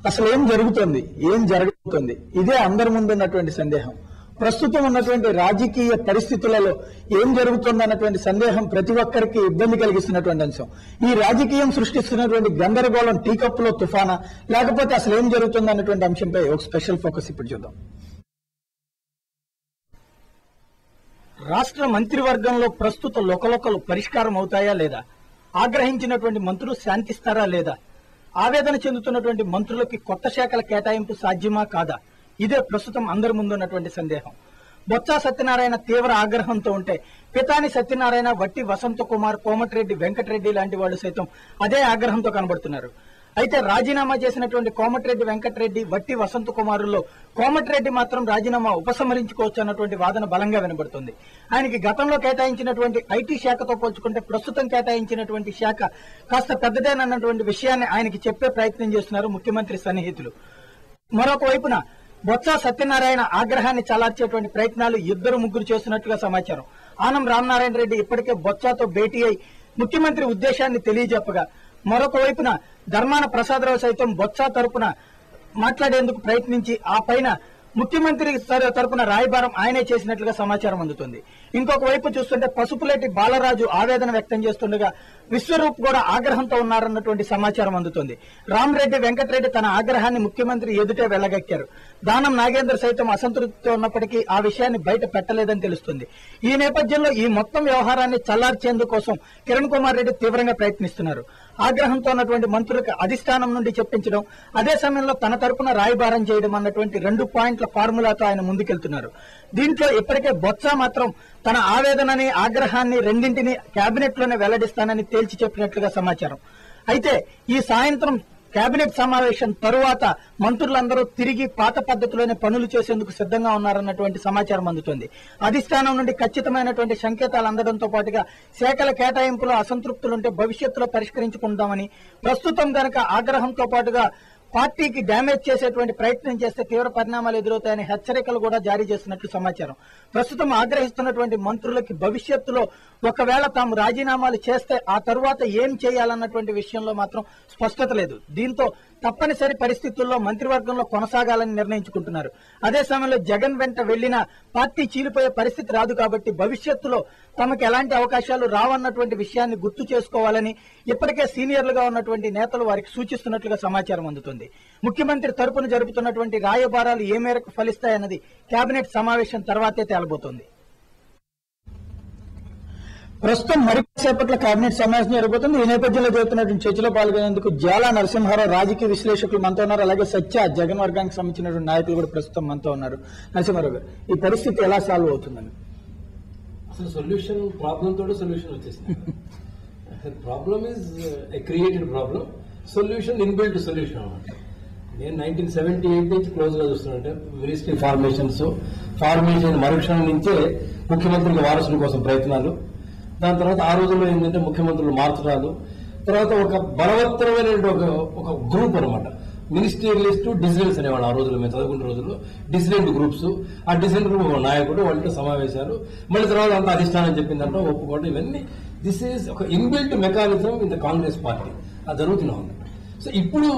అసలు ఏం జరుగుతుంది, ఏం జరగబోతుంది, ఇదే అందరి ముందు ఉన్నటువంటి సందేహం. ప్రస్తుతం ఉన్నటువంటి రాజకీయ పరిస్థితులలో ఏం జరుగుతుంది అన్నటువంటి సందేహం ప్రతి ఒక్కరికి ఇబ్బంది కలిగిస్తున్నటువంటి అంశం. ఈ రాజకీయం సృష్టిస్తున్నటువంటి గందరగోళం టీ కప్పులో తుఫానా, లేకపోతే అసలు ఏం జరుగుతుంది అన్నటువంటి అంశంపై ఒక స్పెషల్ ఫోకస్ ఇప్పుడు చూద్దాం. రాష్ట్ర మంత్రివర్గంలో ప్రస్తుత లోకలోకలు పరిష్కారం అవుతాయా లేదా, ఆగ్రహించినటువంటి మంత్రులు శాంతిస్తారా లేదా, ఆవేదన చెందుతున్నటువంటి మంత్రులకి కొత్త శాఖల కేటాయింపు సాధ్యమా కాదా, ఇదే ప్రస్తుతం అందరి ముందున్నటువంటి సందేహం. బొత్స సత్యనారాయణ తీవ్ర ఆగ్రహంతో ఉంటే పితాని సత్యనారాయణ, వట్టి వసంత కుమార్, కోమటిరెడ్డి వెంకటరెడ్డి లాంటి వాళ్ళు సైతం అదే ఆగ్రహంతో కనబడుతున్నారు. అయితే రాజీనామా చేసినటువంటి కోమటిరెడ్డి వెంకటరెడ్డి, వట్టి వసంత కుమారుల్లో కోమటిరెడ్డి మాత్రం రాజీనామా ఉపసంహరించుకోవచ్చు అన్నటువంటి వాదన బలంగా వినబడుతుంది. ఆయనకి గతంలో కేటాయించినటువంటి ఐటీ శాఖతో పోల్చుకుంటే ప్రస్తుతం కేటాయించినటువంటి శాఖ కాస్త పెద్దదేనన్నటువంటి విషయాన్ని ఆయనకి చెప్పే ప్రయత్నం చేస్తున్నారు ముఖ్యమంత్రి సన్నిహితులు. మరొక వైపున బొత్స సత్యనారాయణ ఆగ్రహాన్ని చలార్చేటువంటి ప్రయత్నాలు ఇద్దరు ముగ్గురు చేస్తున్నట్లుగా సమాచారం. ఆనం రామనారాయణ రెడ్డి ఇప్పటికే బొత్సతో భేటీ అయి ముఖ్యమంత్రి ఉద్దేశాన్ని తెలియజెప్పగా, మరొక వైపున ధర్మాన ప్రసాదరావు సైతం బొత్స తరపున మాట్లాడేందుకు ప్రయత్నించి ఆ పైన ముఖ్యమంత్రి తరపున రాయబారం ఆయనే చేసినట్లుగా సమాచారం అందుతుంది. ఇంకొక వైపు చూస్తుంటే పసుపులేటి బాలరాజు ఆవేదన వ్యక్తం చేస్తుండగా విశ్వరూప్ కూడా ఆగ్రహంతో ఉన్నారన్నటువంటి సమాచారం అందుతుంది. రామరెడ్డి వెంకటరెడ్డి తన ఆగ్రహాన్ని ముఖ్యమంత్రి ఎదుటే వెళ్లగక్కారు. దానం నాగేంద్ర సైతం అసంతృప్తితో ఉన్నప్పటికీ ఆ విషయాన్ని బయట పెట్టలేదని తెలుస్తుంది. ఈ నేపథ్యంలో ఈ మొత్తం వ్యవహారాన్ని చల్లార్చేందుకోసం కిరణ్ కుమార్ రెడ్డి తీవ్రంగా ప్రయత్నిస్తున్నారు. ఆగ్రహంతో ఉన్నటువంటి మంత్రులకు అధిష్టానం నుండి చెప్పించడం, అదే సమయంలో తన తరపున రాయబారం చేయడం అన్నటువంటి 2 పాయింట్ల ఫార్ములాతో ఆయన ముందుకెళ్తున్నారు. దీంట్లో ఇప్పటికే బొత్స మాత్రం తన ఆవేదనని, ఆగ్రహాన్ని రెండింటినీ కేబినెట్ లోనే వెల్లడిస్తానని తేల్చి చెప్పినట్లుగా సమాచారం. అయితే ఈ సాయంత్రం కేబినెట్ సమావేశం తరువాత మంత్రులందరూ తిరిగి పాత పద్ధతిలోనే పనులు చేసేందుకు సిద్ధంగా ఉన్నారన్నటువంటి సమాచారం అందుతోంది. అధిష్టానం నుండి ఖచ్చితమైనటువంటి సంకేతాలు అందడంతో పాటుగా శాఖల కేటాయింపులో అసంతృప్తులుంటే భవిష్యత్తులో పరిష్కరించుకుందామని, ప్రస్తుతం గనక ఆగ్రహంతో పాటుగా పార్టీకి డ్యామేజ్ చేసేటువంటి ప్రయత్నం చేస్తే తీవ్ర పరిణామాలు ఎదురవుతాయని హెచ్చరికలు కూడా జారీ చేస్తున్నట్లు సమాచారం. ప్రస్తుతం ఆగ్రహిస్తున్నటువంటి మంత్రులకి భవిష్యత్తులో ఒకవేళ తాము రాజీనామాలు చేస్తే ఆ తరువాత ఏం చేయాలన్నటువంటి విషయంలో మాత్రం స్పష్టత లేదు. దీంతో తప్పనిసరి పరిస్థితుల్లో మంత్రివర్గంలో కొనసాగాలని నిర్ణయించుకుంటున్నారు. అదే సమయంలో జగన్ వెంట వెళ్లినా పార్టీ చీలిపోయే పరిస్థితి రాదు కాబట్టి భవిష్యత్తులో తమకు ఎలాంటి అవకాశాలు రావన్నటువంటి విషయాన్ని గుర్తు చేసుకోవాలని ఇప్పటికే సీనియర్లుగా ఉన్నటువంటి నేతలు వారికి సూచిస్తున్నట్లుగా సమాచారం అందుతుంది. ముఖ్యమంత్రి తరపున జరుపుతున్నటువంటి రాయబారాలు ఏ మేరకు ఫలిస్తాయన్నది కేబినెట్ సమావేశం తర్వాతే తేలబోతోంది. ప్రస్తుతం మరిసేపట్లో కేబినెట్ సమావేశం జరగబోతుంది. ఈ నేపథ్యంలో జరుగుతున్నటువంటి చర్చలో పాల్గొనేందుకు జాలా నరసింహారావు రాజకీయ విశ్లేషకులు మనతో ఉన్నారు. అలాగే సత్య, జగన్ వర్గానికి సంబంధించినటువంటి నాయకులు కూడా ప్రస్తుతం మనతో ఉన్నారు. నరసింహారావు గారు, ఈ పరిస్థితి ఎలా సాల్వ్ అవుతుందని? అసలు సొల్యూషన్ ప్రాబ్లం తోటి సొల్యూషన్ వచ్చేసింది. Problem is a created problem, solution inbuilt solution అన్నమాట. నేను 1978 నుంచి క్లోజ్ గా చూస్తున్నట్టే మినిస్ట్రీ ఫార్మేషన్ మరుక్షణం నుంచే ముఖ్యమంత్రికి వారసుల కోసం ప్రయత్నాలు, దాని తర్వాత ఆ రోజుల్లో ఏంటంటే ముఖ్యమంత్రులు మార్చడాలు, తర్వాత ఒక బలవత్తరమైన ఒక గ్రూప్ అనమాట, మినిస్టీరియలిస్ట్ డిసిడెంట్స్ అనేవాళ్ళు. ఆ రోజుల్లో మేము చదువుకున్న రోజుల్లో డిసిడెంట్ గ్రూప్స్, ఆ డిసిడెంట్ గ్రూప్ నాయకుడు, వాళ్ళతో సమావేశాలు, మళ్ళీ తర్వాత అంతా అధిష్టానం చెప్పిందంటే ఒప్పుకోవడం, ఇవన్నీ దిస్ ఈజ్ ఒక inbuilt mechanism in the Congress party. అది జరుగుతూనే ఉంది. సో ఇప్పుడు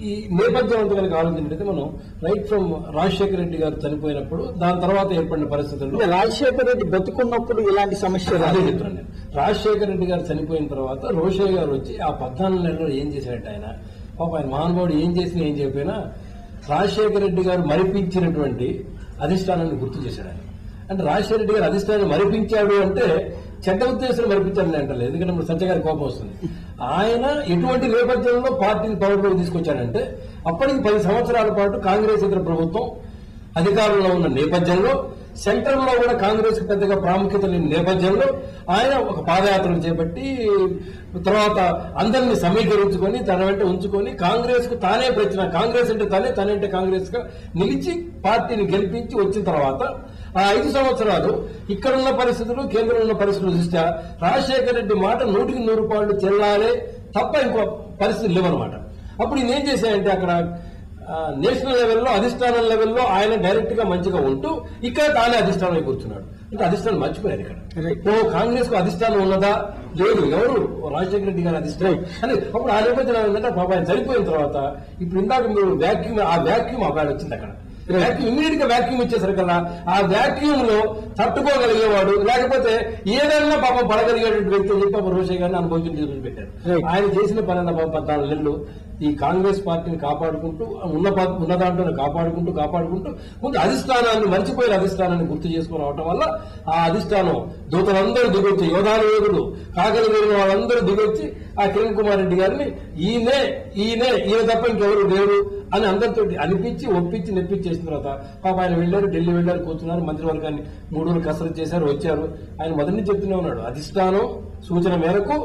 ఈ నేపథ్యం అంతా కనుక ఆలోచించినట్లయితే మనం రైట్ ఫ్రమ్ రాజశేఖర రెడ్డి గారు చనిపోయినప్పుడు దాని తర్వాత ఏర్పడిన పరిస్థితుల్లో, రాజశేఖర రెడ్డి బతుకున్నప్పుడు ఇలాంటి సమస్యలు అదే చెప్తున్నాను నేను. రాజశేఖర రెడ్డి గారు చనిపోయిన తర్వాత రోషయ్య గారు వచ్చి ఆ 14 నెలల్లో ఏం చేశారంటే ఆయన పాప ఆయన మహానుభావుడు ఏం చేసినా ఏం చెప్పినా రాజశేఖర రెడ్డి గారు మరిపించినటువంటి అధిష్టానాన్ని గుర్తు చేశాడు ఆయన. అంటే రాజశేఖర రెడ్డి గారు అధిష్టానాన్ని మరిపించాడు అంటే చెడ్డ ఉద్దేశం మరిపించాలని అంటలేదు, ఎందుకంటే ఇప్పుడు సత్య గారి కోపం వస్తుంది. ఆయన ఎటువంటి నేపథ్యంలో పార్టీని పవర్లోకి తీసుకొచ్చాడంటే అప్పటికి 10 సంవత్సరాల పాటు కాంగ్రెస్ ఇతర ప్రభుత్వం అధికారంలో ఉన్న నేపథ్యంలో, సెంట్రల్ లో కూడా కాంగ్రెస్ కి పెద్దగా ప్రాముఖ్యత లేని నేపథ్యంలో ఆయన ఒక పాదయాత్రను చేపట్టి తర్వాత అందరినీ సమీకరించుకొని తన వెంట ఉంచుకొని కాంగ్రెస్ కు తానే ప్రశ్న, కాంగ్రెస్ అంటే తనంటే కాంగ్రెస్ గా నిలిచి పార్టీని గెలిపించి వచ్చిన తర్వాత ఆ 5 సంవత్సరాలు ఇక్కడున్న పరిస్థితులు, కేంద్రంలో ఉన్న పరిస్థితులు దృష్ట్యా రాజశేఖర రెడ్డి మాట 100% చెల్లాలే తప్ప ఇంకో పరిస్థితులు లేవన్నమాట. అప్పుడు ఈయన ఏం చేశాయంటే అక్కడ నేషనల్ లెవెల్లో, అధిష్టానం లెవెల్లో ఆయన డైరెక్ట్ గా మంచిగా ఉంటూ ఇక్కడ తానే అధిష్టానం కూర్చున్నాడు. అంటే అధిష్టానం మర్చిపోయారు ఇక్కడ. Right. ఓ కాంగ్రెస్ కు అధిష్టానం ఉన్నదా? లేదు. ఎవరు? రాజశేఖర రెడ్డి గారు అధిష్టానం అని. అప్పుడు ఆ నేపథ్యంలో ఏంటంటే పాప ఆయన చనిపోయిన తర్వాత ఇప్పుడు ఇందాక మీరు ఆ వ్యాక్యూమ్ అబ్బాయి వచ్చింది అక్కడ. వ్యాక్యూమ్ ఇమ్మీడియట్ గా వ్యాక్యూమ్ ఇచ్చేసరికల్లా ఆ వ్యాక్యూమ్ లో తట్టుకోగలిగేవాడు, లేకపోతే ఏదైనా పాపం పడగలిగేటువంటి వ్యక్తి అని చెప్పి పాప రోషయ్య గారిని అనుభవించి పెట్టారు. ఆయన చేసిన పని 14 నెలలు ఈ కాంగ్రెస్ పార్టీని కాపాడుకుంటూ ఉన్న దాంట్లో కాపాడుకుంటూ ముందు అధిష్టానాన్ని మర్చిపోయిన అధిష్టానాన్ని గుర్తు చేసుకుని అవటం వల్ల ఆ అధిష్టానం దూతలందరూ దిగొచ్చి యోధాను యోధులు కాకలు వేరిన వాళ్ళందరూ దిగొచ్చి ఆ కిరణ్ కుమార్ రెడ్డి గారిని ఈయన తప్ప ఇంకెవరు లేరు అని అందరితో అనిపించి ఒప్పించి నెప్పించేసిన తర్వాత పాప ఆయన వెళ్ళారు, ఢిల్లీ వెళ్ళారు, కూర్చున్నారు, మంత్రివర్గాన్ని 3 రోజులు కసరత్తు చేశారు, వచ్చారు. ఆయన మొదటి నుంచి చెప్తూనే ఉన్నాడు, అధిష్టానం సూచన మేరకు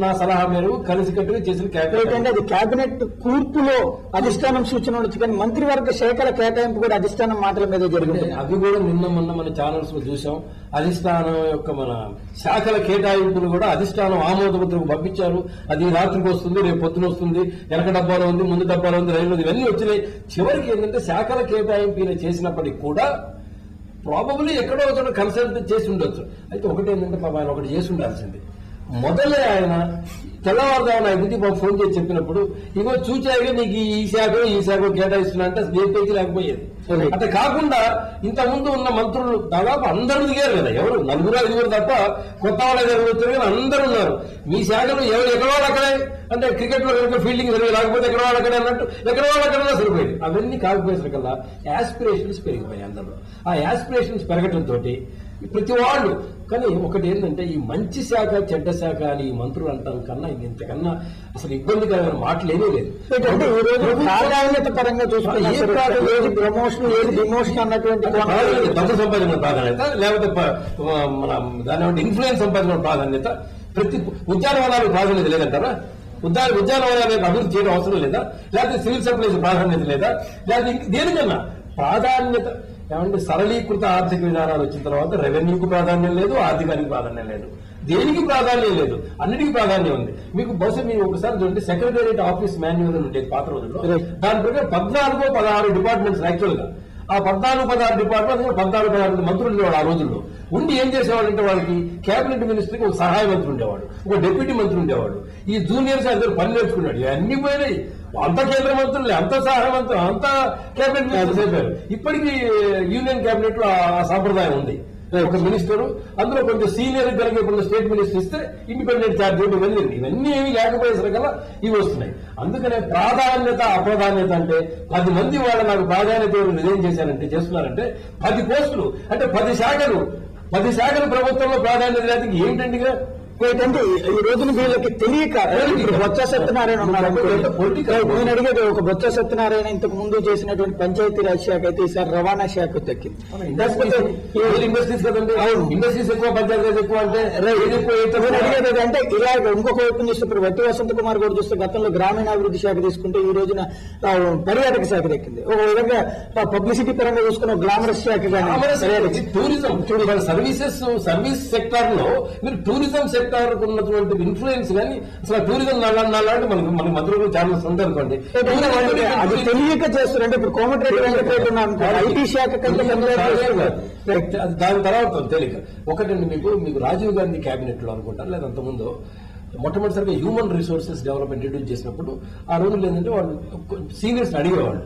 నా సలహా మేరకు కలిసికట్టుగా చేసిన కేబినెట్ అంటే అది కేబినెట్ కూర్పులో అధిష్టానం సూచన ఉండొచ్చు, కానీ మంత్రివర్గ శాఖల కేటాయింపు కూడా అధిష్టానం మాటల మీద జరిగింది. అవి కూడా మొన్న మన ఛానల్స్ లో చూసాం. అధిష్టానం యొక్క మన శాఖల కేటాయింపులు కూడా అధిష్టానం ఆమోదముద్రకు పంపించారు. అది రాత్రికి వస్తుంది, రేపు పొద్దున వస్తుంది, వెనక డబ్బాలో ఉంది, ముందు డబ్బాలో ఉంది, రైలు ఇవన్నీ వచ్చినాయి. చివరికి ఏంటంటే శాఖల కేటాయింపు చేసినప్పటికీ కూడా ప్రాబబ్లీ ఎక్కడో ఒకటి కన్సల్ట్ చేసి ఉండొచ్చు. అయితే ఒకటి ఏంటంటే పాప ఆయన ఒకటి చేసి ఉండాల్సింది. మొదలే ఆయన తెల్లవారుదామని 5కి ఫోన్ చేసి చెప్పినప్పుడు ఇగో చూచాయిగా నీకు ఈ శాఖ కేటాయిస్తున్నా అంటే ఏ పేజీ లేకపోయేది. అంటే కాకుండా ఇంతకుముందు ఉన్న మంత్రులు దాదాపు అందరూ దిగారు కదా, ఎవరు 4-5 తప్ప కొత్త వాళ్ళ దగ్గర వచ్చారు కానీ అందరూ ఉన్నారు. మీ శాఖలు ఎక్కడ వాళ్ళు అక్కడే అంటే క్రికెట్ లో కనుక ఫీల్డింగ్ సరిగ్గా లేకపోతే ఎక్కడ వాళ్ళు అక్కడే అన్నట్టు ఎక్కడ వాళ్ళు అక్కడన్నా సరిపోయింది. అవన్నీ కాకపోయేసరికల్లా యాస్పిరేషన్స్ పెరిగిపోయాయి అందరూ. ఆ యాస్పిరేషన్స్ పెరగటంతో ప్రతి వాళ్ళు కానీ ఒకటి ఏంటంటే ఈ మంచి శాఖ చెడ్డ శాఖ అని ఈ మంత్రులు అంటాం కన్నా ఇంతకన్నా అసలు ఇబ్బందికరమైన మాటలు ఏమీ లేదు. ప్రాధాన్యత పరంగా చూసుకుంటే ప్రమోషన్ ఏది డిమోషన్ అన్నటువంటి డబ్బు సంపాదన ప్రాధాన్యత, లేకపోతే మన దాని ఇన్ఫ్లుయెన్స్ సంపాదన ప్రాధాన్యత, ప్రతి ఉద్యానవనాలకు ప్రాధాన్యత లేదంటారా? ఉద్యానవనాలకు అభివృద్ధి చేయడం అవసరం లేదా? లేకపోతే సివిల్ సప్లైస్ ప్రాధాన్యత లేదా? లేకపోతే దేనికన్నా ప్రాధాన్యత ఏమంటే సరళీకృత ఆర్థిక విధానాలు వచ్చిన తర్వాత రెవెన్యూకు ప్రాధాన్యం లేదు, ఆర్థికానికి ప్రాధాన్యం లేదు, దేనికి ప్రాధాన్యం లేదు, అన్నిటికీ ప్రాధాన్యం ఉంది. మీకు బహుశా మీరు ఒకసారి చూడండి సెక్రటేరియట్ ఆఫీస్ మాన్యువల్ ఉండేది పాత రోజుల్లో. దాని ప్రకారం 14-16 డిపార్ట్మెంట్స్ యాక్చువల్ గా. ఆ 14-16 డిపార్ట్మెంట్ 14-16 మంత్రులు ఉండేవాడు ఆ రోజుల్లో. ఉండి ఏం చేసేవాడంటే వాళ్ళకి కేబినెట్ మినిస్టర్కి ఒక సహాయ మంత్రి ఉండేవాడు, ఒక డిప్యూటీ మంత్రి ఉండేవాడు. ఈ జూనియర్స్ అందరూ పని నేర్చుకున్నాడు. ఇవన్నీ పోయినాయి. అంత కేంద్ర మంత్రులే, అంత సహాయ మంత్రులు, అంత కేబినెట్ మినిస్టర్స్ అయిపోయారు. ఇప్పటికీ యూనియన్ కేబినెట్ లో ఆ సాంప్రదాయం ఉంది. ఒక మినిస్టరు అందులో కొంచెం సీనియర్ కనుక ఇప్పుడు స్టేట్ మినిస్టర్ ఇస్తే ఇండిపెండెంట్ ఛార్జ్ ఇవన్నీ ఏమి లేకపోయేసరికల్లా ఇవి వస్తున్నాయి. అందుకనే ప్రాధాన్యత అప్రాధాన్యత అంటే 10 మంది వాళ్ళు నాకు ప్రాధాన్యత రిజైన్ చేశారంటే చేస్తున్నారంటే 10 పోస్టులు అంటే 10 శాఖలు ప్రభుత్వంలో ప్రాధాన్యత లేదు. ఏంటండి ఏంటంటే ఈ రోజున వీళ్ళకి తెలియక బొత్స సత్యనారాయణ ఉన్నారు. నేను అడిగేది ఒక బొత్స సత్యనారాయణ ఇంతకు ముందు చేసినటువంటి పంచాయతీరాజ్ శాఖ అయితే ఈసారి రవాణా శాఖ దక్కింది. ఇండస్ట్రీస్ కదండి, ఇండస్ట్రీస్ ఎక్కువ, పంచాయతీరాజ్ ఎక్కువ అంటే నేను అడిగేది అంటే ఇలా ఇంకొక వైపు చూస్తే ఇప్పుడు వట్టి వసంత కుమార్ కూడా చూస్తే గతంలో గ్రామీణాభివృద్ధి శాఖ తీసుకుంటే ఈ రోజున పర్యాటక శాఖ దక్కింది. ఒక విధంగా పబ్లిసిటీ పరంగా చూసుకున్న గ్లామరస్ శాఖ కానీ టూరిజం సర్వీస్ సెక్టార్ లో మీరు టూరిజం సెక్టార్ ఉన్నటువంటి ఇన్ఫ్లుయెన్స్ కానీ అసలు టూరిజం నాలాంటి మన మంత్రులు చాలా ఉంది అనుకోండి. అది తెలియక చేస్తారంటే ఇప్పుడు కోమటిరెడ్డి వెంకటరెడ్డి ఐటీ శాఖ దాని తర్వాత తెలియక ఒకటండి మీకు రాజీవ్ గాంధీ కేబినెట్ లో అనుకుంటారు లేదా అంతకుముందు మొట్టమొదటిసారిగా హ్యూమన్ రిసోర్సెస్ డెవలప్మెంట్ ఇంట్రడ్యూస్ చేసినప్పుడు ఆ రోజుల్లో ఏంటంటే వాళ్ళు సీనియర్స్ అడిగేవాళ్ళు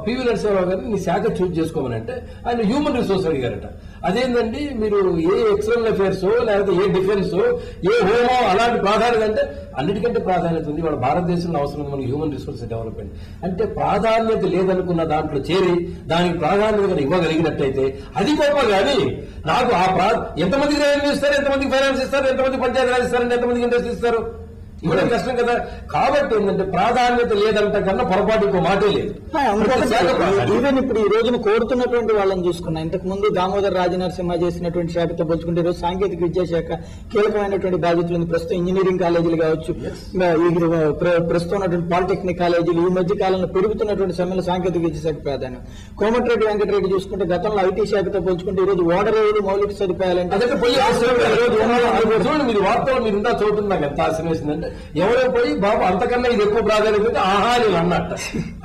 పివి నరసింహరావు గారిని మీ శాఖ చూజ్ చేసుకోమని అంటే ఆయన హ్యూమన్ రిసోర్స్ అడిగారట. అదేంటండి మీరు ఏ ఎక్స్టర్నల్ అఫేర్స్ లేకపోతే ఏ డిఫెన్స్ ఏ హోమో అలాంటి ప్రాధాన్యత అంటే అన్నిటికంటే ప్రాధాన్యత ఉంది వాళ్ళ భారతదేశంలో అవసరం ఉంది మనకి హ్యూమన్ రిసోర్స్ డెవలప్మెంట్ అంటే ప్రాధాన్యత లేదనుకున్న దాంట్లో చేరి దానికి ప్రాధాన్యత ఇవ్వగలిగినట్టయితే అది గొప్ప. కానీ నాకు ఎంతమందికి రెవెన్యూ ఇస్తారు, ఎంతమందికి ఫైనాన్స్ ఇస్తారు, ఎంతమంది పంచాయతీ రాజ్ ఇస్తారు, ఎంతమందికి ఇండస్ట్రీ ఇస్తారు, ఇవ్వడం కష్టం కదా. కాబట్టి ఏంటంటే ప్రాధాన్యత లేదంట కన్నా పొరపాటు ఇంకో మాటే లేదు. ఈవెన్ ఇప్పుడు ఈ రోజున కోరుతున్నటువంటి వాళ్ళని చూసుకున్నా ఇంతకు ముందు దామోదర్ రాజనరసింహ చేసినటువంటి శాఖతో పోల్చుకుంటే ఈరోజు సాంకేతిక విద్యాశాఖ కీలకమైనటువంటి బాధ్యతలు ఉంది. ప్రస్తుతం ఇంజనీరింగ్ కాలేజీలు కావచ్చు, ప్రస్తుతం ఉన్నటువంటి పాలిటెక్నిక్ కాలేజీలు, ఈ మధ్య కాలంలో పెరుగుతున్నటువంటి సమయంలో సాంకేతిక విద్యాశాఖ ప్రాధాన్యం. కోమటిరెడ్డి వెంకటరెడ్డి చూసుకుంటే గతంలో ఐటీ శాఖతో పోల్చుకుంటే ఈ రోజు ఓడరేవులు మౌలిక సదుపాయాలంటే మీరు వార్తలు మీరు ఇందా చదువుతుంది నాకు ఎంత ఆశ్చర్యం వేసిందంటే ఎవరో పోయి బాబు అంతకన్నా ఇది ఎక్కువ ప్రాధాన్యత ఉంటే ఆహా అని అన్నట్ట.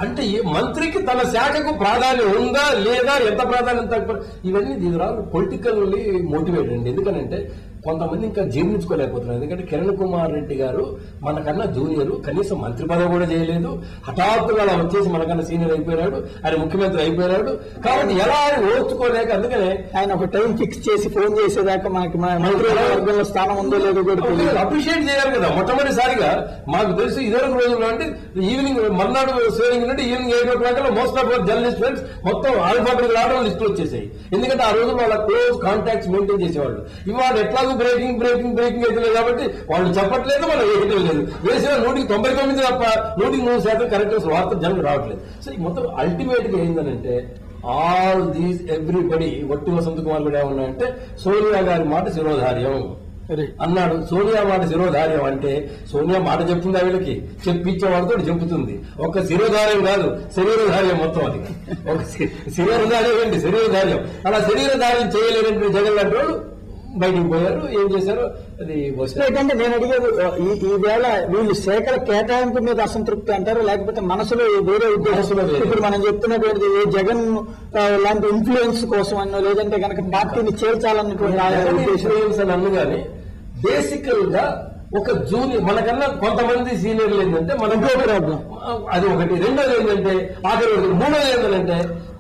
అంటే ఈ మంత్రికి తన శాఖకు ప్రాధాన్యం ఉందా లేదా, ఎంత ప్రాధాన్యత తక్కువ, ఇవన్నీ దీని పొలిటికల్లీ మోటివేట్ అండి. ఎందుకనంటే కొంతమంది ఇంకా జీర్ణించుకోలేకపోతున్నారు. ఎందుకంటే కిరణ్ కుమార్ రెడ్డి గారు మనకన్నా జూనియర్, కనీసం మంత్రి పదవి కూడా చేయలేదు, హఠాత్తుగా అలా వచ్చేసి మనకన్నా సీనియర్ అయిపోయినాడు, ఆయన ముఖ్యమంత్రి అయిపోయినాడు. కాబట్టి ఎలా ఓర్చుకోలేక అందుకనే ఆయన ఒక టైం ఫిక్స్ చేసి ఫోన్ చేసేదాకా మనకి మంత్రివర్గంలో స్థానం ఉందో లేదో కూడా అప్రిషియేట్ చేయాలి కదా. మొట్టమొదటిసారిగా మాకు తెలిసి ఇదివరకు రోజుల్లో అంటే ఈవినింగ్ మర్నాడు సేవింగ్ నుండి evening 8 o'clock most of journalist friends మొత్తం ఆల్ఫాబెట్ రావడం లిస్టులు వచ్చేసాయి. ఎందుకంటే ఆ రోజుల్లో వాళ్ళ క్లోజ్ కాంటాక్ట్స్ మెయింటైన్ చేసేవాళ్ళు. ఇవాళ ఎట్లాగూ బ్రేకింగ్ అయితే కాబట్టి వాళ్ళు చెప్పట్లేదు, మనం వేయటం లేదు. వేసిన 199 తప్ప 100% కరెక్ట్ వార్త జనం రావట్లేదు. సో మొత్తం అల్టిమేట్ గా ఏంటంటే ఆల్ దీస్ ఎవ్రీబడి వట్టి వసంత్ కుమార్ కూడా ఏమన్నాయంటే సోనియా గారి మాట శిరోధార్యం అన్నాడు. సోనియా మాట శిరోధార్యం అంటే సోనియా మాట చెప్తుందా వీళ్ళకి, చెప్పించే వాళ్ళతో చెబుతుంది. ఒక శిరోధార్యం కాదు, శరీరధార్యం మొత్తం. అది ఒక శరీరధార్యం ఏంటి, శరీరధార్యం. అలా శరీరధార్యం చేయలేనటువంటి జగన్ లాంటి వాళ్ళు బయటికి పోయారు. ఏం చేశారు అది ఏంటంటే నేను అడిగేది ఈవేళ వీళ్ళు శాఖల కేటాయింపు మీద అసంతృప్తి అంటారు, లేకపోతే మనసులో వేరే ఉద్దేశంలో ఇప్పుడు మనం చెప్తున్నటువంటి జగన్ లాంటి ఇన్ఫ్లుయెన్స్ కోసం అన్నో, లేదంటే కనుక పార్టీని చేర్చాలన్నటువంటి ఇన్ఫ్లుయెన్స్ అని అన్ను కానీ బేసికల్ గా ఒక జూనియర్ మనకన్నా కొంతమంది సీనియర్లు ఏంటంటే మనం అది ఒకటి. రెండోది ఏంటంటే ఆఖరి, మూడోది ఏంటంటే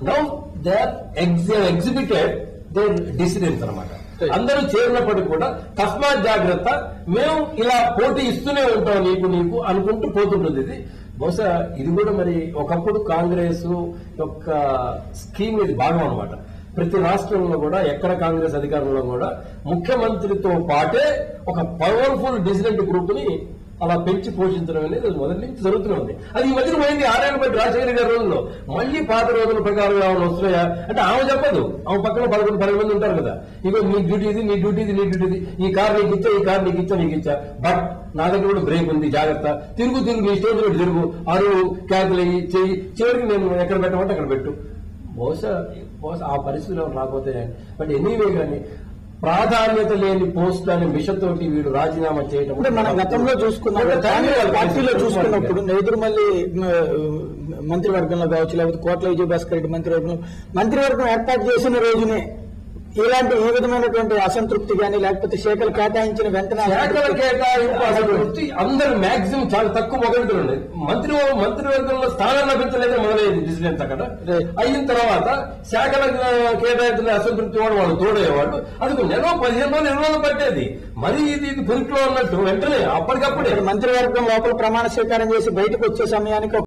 now they are exhibited their dissidence అనమాట. అందరూ చేరినప్పటికీ కూడా తస్మాత్ జాగ్రత్త, మేము ఇలా పోటీ ఇస్తూనే ఉంటాం నీకు అనుకుంటూ పోతుంటుంది. ఇది బహుశా ఇది కూడా మరి ఒకప్పుడు కాంగ్రెస్ యొక్క స్కీమ్ ఇది భాగం అనమాట. ప్రతి రాష్ట్రంలో కూడా ఎక్కడ కాంగ్రెస్ అధికారంలో కూడా ముఖ్యమంత్రితో పాటే ఒక పవర్ఫుల్ డిసిడెంట్ గ్రూప్ ని అలా పెంచి పోషించడం అనేది మొదటి నుంచి జరుగుతూనే ఉంది. అది ఈ మధ్యన పోయింది 6 ఏళ్ల బట్టి రాజశేఖర గారి రోజుల్లో. మళ్ళీ పాత రోజుల ప్రకారం ఏమైనా వస్తున్నాయా అంటే ఆమె చెప్పదు. ఆమె పక్కన 11-12 మంది ఉంటారు కదా, ఇగో నీ డ్యూటీ ఇది, నీ డ్యూటీ ఇది, నీ డ్యూటీ ఇది, ఈ కార్ నీకు ఇచ్చా, ఈ కార్ నీకు ఇచ్చా, నీకు ఇచ్చా, బట్ నా దగ్గర కూడా బ్రేక్ ఉంది, జాగ్రత్త, తిరుగు నీ స్టేజ్ లో తిరుగు, అరువు క్యాకులు అయ్యి చెయ్యి, చివరికి నేను ఎక్కడ పెట్టమంటే అక్కడ పెట్టు. బహుశా ఆ పరిస్థితులు రాకపోతే. బట్ ఎనీవే కానీ ప్రాధాన్యత లేని పోస్ట్ అని మిషతోటి వీడు రాజీనామా చేయడం మనం గతంలో చూసుకున్నాం. పార్టీలో చూసుకున్నప్పుడు ఎదురుమల్లి మంత్రివర్గంలో కావచ్చు, లేకపోతే కోట్ల విజయభాస్కర్ రెడ్డి మంత్రివర్గం ఏర్పాటు చేసిన రోజునే ఇలాంటి ఏ విధమైనటువంటి అసంతృప్తి కానీ, లేకపోతే శాఖలు కేటాయించిన వెంటనే శాఖల కేటాయింపు అసంతృప్తి అందరూ మాక్సిమం చాలా తక్కువ మొదలుతూ ఉండేది. మంత్రివర్గంలో స్థానాలు లభించలేదే మొదలయ్యేది డిసిడెన్స్. అక్కడ అయిన తర్వాత శాఖల కేటాయించిన అసంతృప్తి వాడు వాళ్ళు తోడేవాళ్ళు. అది 15 రోజులు పట్టేది. మరి ఇది పురిట్లో ఉన్నట్టు వెంటనే అప్పటికప్పుడే మంత్రివర్గం లోపల ప్రమాణ స్వీకారం చేసి బయటకు వచ్చే సమయానికి